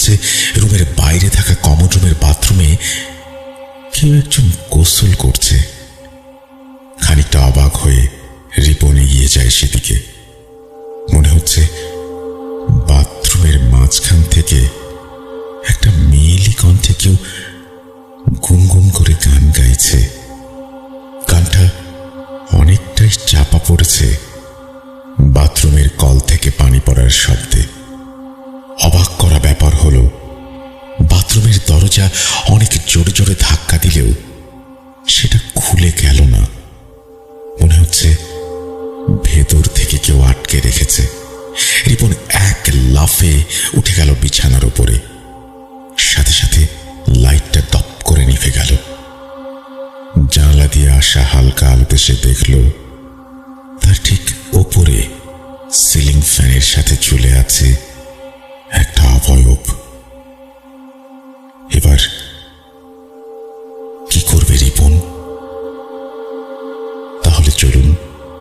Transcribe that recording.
হচ্ছে রুমের বাইরে থাকা কমন রুমের বাথরুমে কেউ একজন গোসল করছে। খানিকটা অবাক হয়ে রিপন এগিয়ে যায় সেদিকে। মনে হচ্ছে বাথরুমের মাঝখান থেকে একটা মেয়েলি কণ্ঠে কেউ গুনগুন করে গান গাইছে। গানটা অনেকটাই চাপা পড়েছে বাথরুমের কল থেকে পানি পড়ার শব্দে। অবাক করা ব্যাপার হলো, বাথরুমের দরজা অনেক জোরে জোরে ধাক্কা দিলেও সেটা খুলে গেল না। মনে হচ্ছে ভেতর থেকে কেউ আটকে রেখেছে। রিপন এক লাফে উঠে গেল বিছানার উপরে। সাথে সাথে লাইটটা দপ করে নিভে গেল। জানলা দিয়ে আসা হালকা আলোতে সে দেখল তার ঠিক ওপরে সিলিং ফ্যানের সাথে ঝুলে আছে একটা অবয়ব।